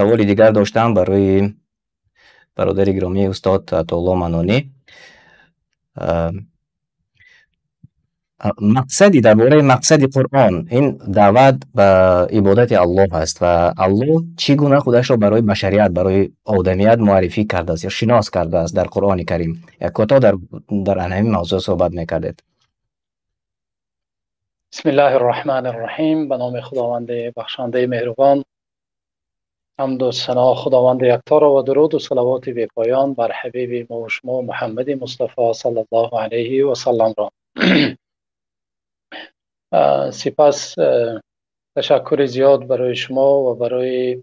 سوالی دیگر داشتم برای برادر گرامی استاد عطاالله منانی. مقصدی درباره مقصد قرآن، این دعوت به عبادت الله است و الله چگونه خودش را برای بشریت، برای آدمیت معرفی کرده است یا شناس کرده است در قرآن کریم. یک کوتاه در همین موضوع صحبت میکردید. بسم الله الرحمن الرحیم. به نام خداوند بخشنده مهربان. حمد و ثنا خداوند یکتا و درود و صلوات بی پایان بر حبیب ما و شما محمد مصطفی صلی الله علیه و سلم را. سپس تشکر زیاد برای شما و برای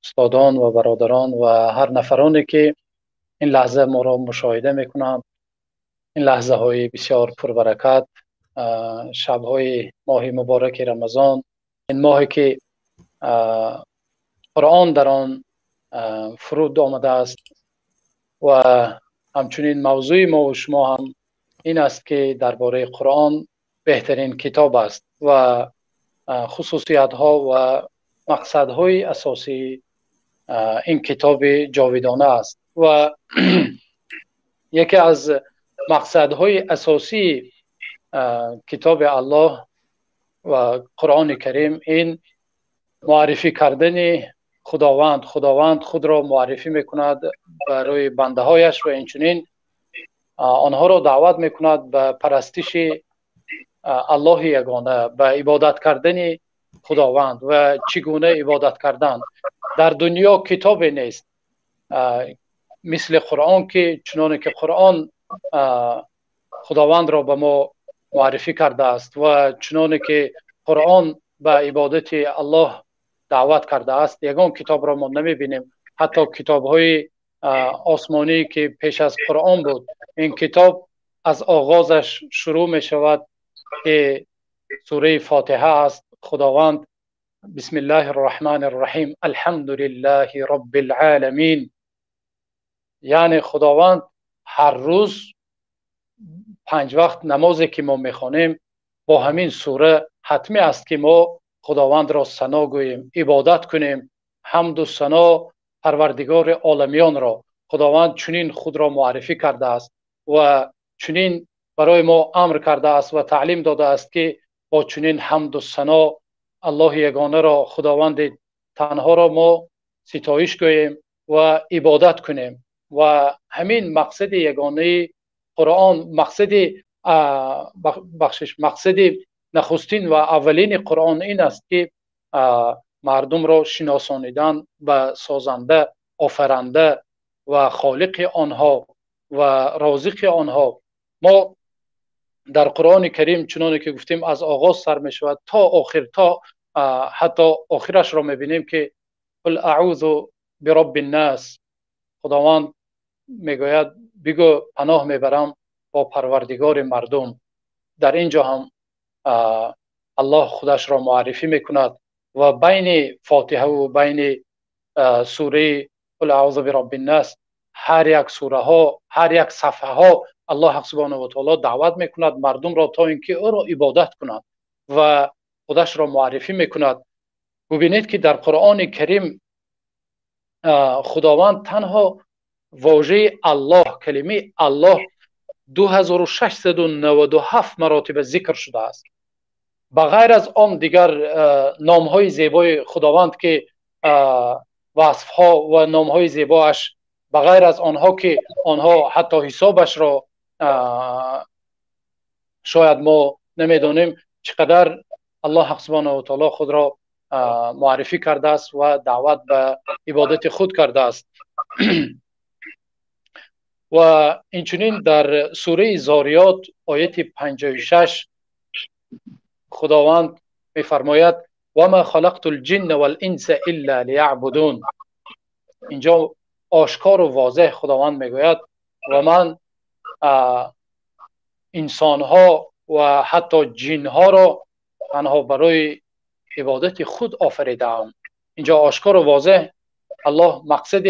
استادان و برادران و هر نفرانی که این لحظه ما را مشاهده میکنند. این لحظه های بسیار پربرکت، شب های ماه مبارک رمضان، این ماهی که قرآن در آن فرود آمده است و همچنین موضوع ما و شما هم این است که درباره قرآن بهترین کتاب است و خصوصیت ها و مقصد های اساسی این کتاب جاودانه است و یکی از مقصد های اساسی کتاب الله و قرآن کریم این معرفی کردن خداوند خود را معرفی میکند برای بنده هایش و اینچنین آنها را دعوت میکند به پرستش الله یگانه، به عبادت کردن خداوند و چگونه عبادت کردن. در دنیا کتابی نیست مثل قرآن که چنانه که قرآن خداوند را به ما معرفی کرده است و چنانه که قرآن به عبادت الله دعوت کرده است. یگان کتاب را ما نمی بینیم. حتی کتاب های آسمانی که پیش از قرآن بود، این کتاب از آغازش شروع می شود که سوره فاتحه است. خداوند بسم الله الرحمن الرحیم الحمد لله رب العالمین، یعنی خداوند هر روز 5 وقت نمازی که ما میخوانیم با همین سوره حتمی است که ما خداوند را ثنا گوییم، عبادت کنیم. حمد و ثنا پروردگار عالمیان را. خداوند چنین خود را معرفی کرده است و چنین برای ما امر کرده است و تعلیم داده است که با چنین حمد و ثنا الله یگانه را، خداوند تنها را ما ستایش گوییم و عبادت کنیم. و همین مقصد یگانه قرآن، مقصد نخستین و اولین قرآن این است که مردم را شناسانیدن به سازنده، آفرنده و خالق آنها و رازق آنها. ما در قرآن کریم چنانه که گفتیم از آغاز سر می شود تا آخر، تا حتی آخرش را می بینیم که قل اعوذ برب الناس. خداوند میگوید بگو پناه میبرم با پروردگار مردم. در اینجا هم الله خودش را معرفی میکند و بین فاتحه و بین سوره قل اعوذ برب الناس هر یک سوره ها، هر یک صفحه ها الله حق سبحانه و تعالی دعوت میکند مردم را تا اینکه او را عبادت کنند و خودش را معرفی میکند. ببینید که در قرآن کریم خداوند تنها واژه الله، کلمه الله 2697 مراتب ذکر شده است. بغیر از آن دیگر نام های زیبای خداوند که وصف ها و نام های زیباش، بغیر از آنها که آنها حتی حسابش را شاید ما نمیدانیم چقدر الله حق سبحانه و تعالی خود را معرفی کرده است و دعوت به عبادت خود کرده است. و اینچنین در سوره زاریات آیت 56 خداوند میفرماید و ما خلقت الجن والانس الا لیعبدون. اینجا آشکار و واضح خداوند میگوید و من انسان ها و حتی جن ها را تنها برای عبادت خود آفریدم. اینجا آشکار و واضح الله مقصد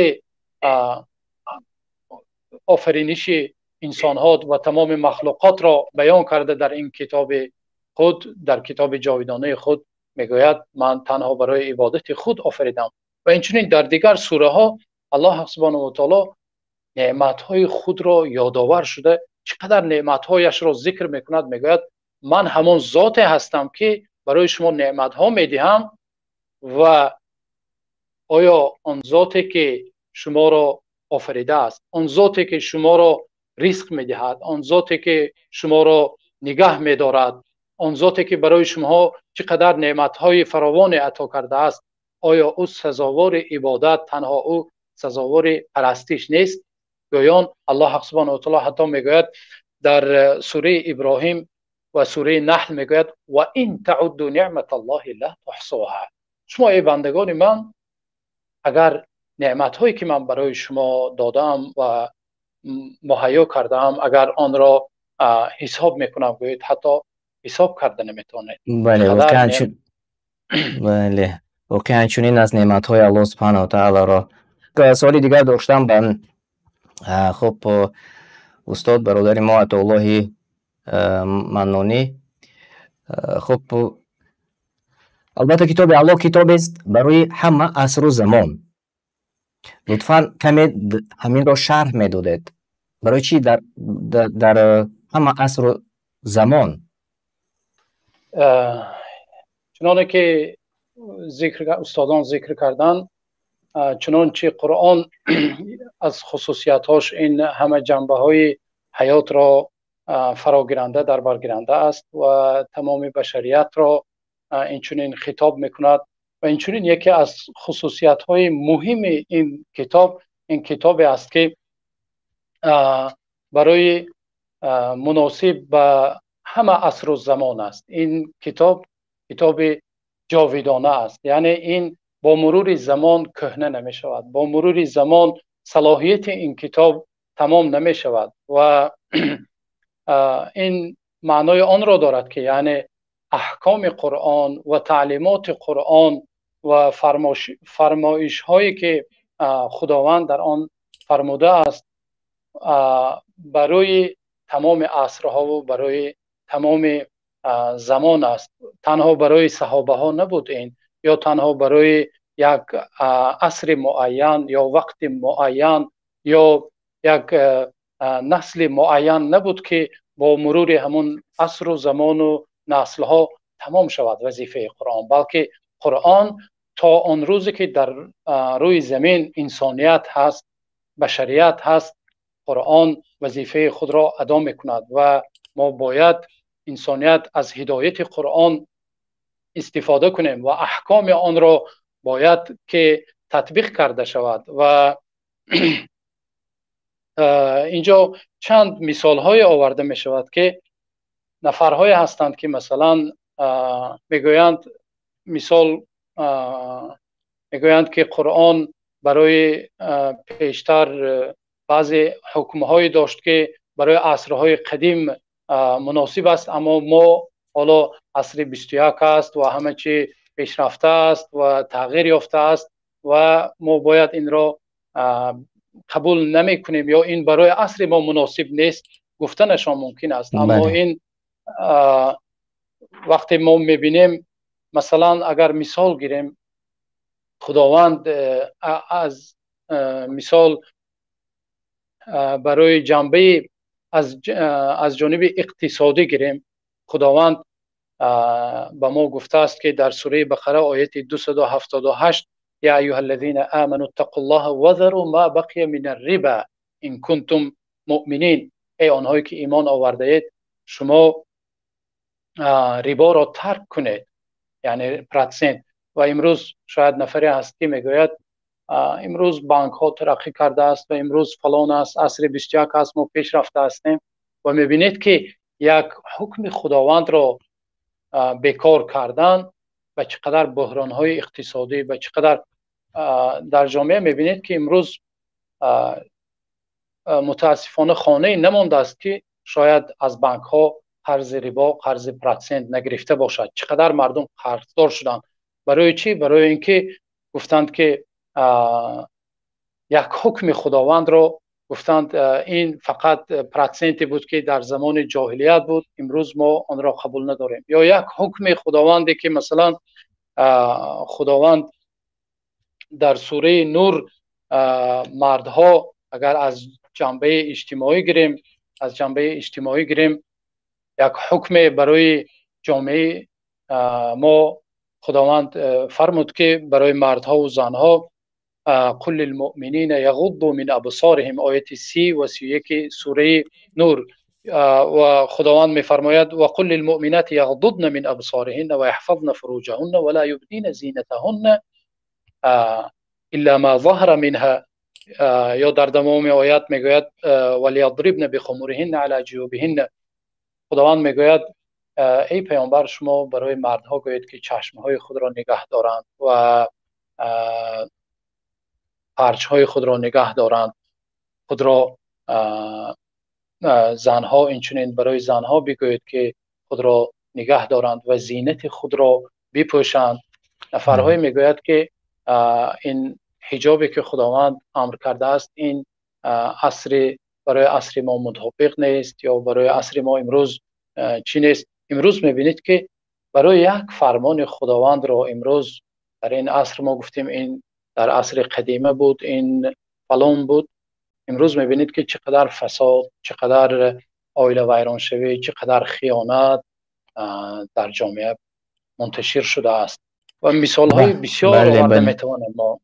آفرینش انسان ها و تمام مخلوقات را بیان کرده در این کتاب خود، در کتاب جاودانه خود میگوید من تنها برای عبادت خود آفریدم. و اینچنین در دیگر سوره ها الله سبحانه و تعالی نعمت های خود را یادآور شده، چقدر نعمت هایش را ذکر میکند. میگوید من همون ذات هستم که برای شما نعمت ها میدهم و آیا آن ذاتی که شما را آفریده است، آن ذاتی که شما را رزق میدهد، آن ذاتی که شما را نگه میدارد، آن ذاتی که برای شما چقدر نعمتهای فراوان عطا کرده است، آیا او سزاوار عبادت، تنها او سزاوار پرستش نیست؟ گویان الله سبحانه و تعالی حتی میگوید در سوره ابراهیم و سوره نحل میگوید و این تعدوا نعمت الله لا تحصوها. شما ای بندگان من، اگر نعمت هایی که من برای شما دادم و مهیا کردم اگر آن را حساب میکنم، گویید حتی حساب کرده نمیتونید. بله واقعا چنین از نعمت های الله سبحانه و تعالی را. سوالی دیگر داشتم من. خب استاد برادر ما عطاالله منانی، خب البته کتاب الله کتاب است برای همه عصر و زمان. لطفاً کمی همین را شرح میدادید. برای چی در همه عصر و زمان؟ چنانه که استادان ذکر کردن، چنانچه قرآن از خصوصیاتش این همه جنبه های حیات را فراگیرنده در بر گیرنده است و تمام بشریت را اینچنین خطاب میکند. و اینچنین یکی از خصوصیات های مهم این کتاب است که برای مناسب به همه عصر و زمان است. این کتاب جاویدانه است، یعنی این با مرور زمان کهنه نمی شود، با مرور زمان صلاحیت این کتاب تمام نمی شود و این معنای آن را دارد که یعنی احکام قرآن و تعلیمات قرآن و فرمایش هایی که خداوند در آن فرموده است برای تمام عصرها و برای تمام زمان است. تنها برای صحابه ها نبود این، یا تنها برای یک عصر معین یا وقت معین یا یک نسل معین نبود که با مرور همون عصر و زمان و نسل ها تمام شود وظیفه قرآن، بلکه قرآن تا آن روزی که در روی زمین انسانیت هست، بشریت هست، قرآن وظیفه خود را ادا میکند و ما باید انسانیت از هدایت قرآن استفاده کنیم و احکام آن را باید که تطبیق کرده شود. و اینجا چند مثال های آورده می شود که نفرهای هستند که مثلا میگویند که قرآن برای پیشتر بعضی حکم‌های داشت که برای عصرهای قدیم مناسب است، اما ما حالا عصر 21 است و همه چی پیشرفته است و تغییر یافته است و ما باید این را قبول نمی کنیم یا این برای عصر ما مناسب نیست گفتنشان ممکن است. اما این وقتی ما میبینیم، مثلا اگر مثال گیریم، خداوند از مثال برای جنبه از جانب اقتصادی گیریم، خداوند به ما گفته است که در سوره بقره آیت 278 یا ایها الذین آمنوا اتقوا الله و ذروا ما بقی من الربا ان کنتم مؤمنین، ای آنهایی که ایمان آورده اید شما ربا را ترک کنید، یعنی پرسنت. و امروز شاید نفری هست که میگوید امروز بانک ها ترقی کرده است و امروز فلان است، عصر 21 است، ما پیش رفته هستیم و میبینید که یک حکم خداوند را بیکار کردن و چقدر بحران های اقتصادی و چقدر در جامعه میبینید که امروز متاسفانه خانه نمانده است که شاید از بانک ها قرض ربا، قرض پرسنت نگرفته باشد. چقدر مردم قرضدار شدند. برای چی؟ برای اینکه گفتند که یک حکم خداوند را گفتند این فقط پرسنتی بود که در زمان جاهلیت بود، امروز ما آن را قبول نداریم. یا یک حکم خداوندی که مثلا خداوند در سوره نور مردها اگر از جنبه اجتماعی گیریم یک حکم برای جامعه ما خداوند فرمود که برای مردها و زنها قل للمؤمنین یغضوا من ابصارهم، آیت 30 و 31 سوره نور. و خداوند میفرماید و قل للمؤمنات یغضضن من ابصارهن و یحفظن فروجهن ولا یبدین زینتهن الا ما ظهر منها. یا در تمام آیات میگوید ولیضربن بخمورهن علی جیوبهن. خداوند میگوید ای پیامبر شما برای مردها گویید که چشمهای خود را نگه دارند و پرچهای خود را نگه دارند. خود را زنها اینچنین برای زنها بگویید که خود را نگه دارند و زینت خود را بپوشند. نفرهای میگوید که این حجابی که خداوند امر کرده است این برای عصر ما مطابق نیست یا برای عصر ما امروز چی نیست. امروز میبینید که برای یک فرمان خداوند را امروز در این عصر ما گفتیم این در عصر قدیمه بود، این فلان بود. امروز میبینید که چقدر فساد، چقدر عائله ویران شوی، چقدر خیانت در جامعه منتشر شده است و مثال های بسیار آورده میتوانیم ما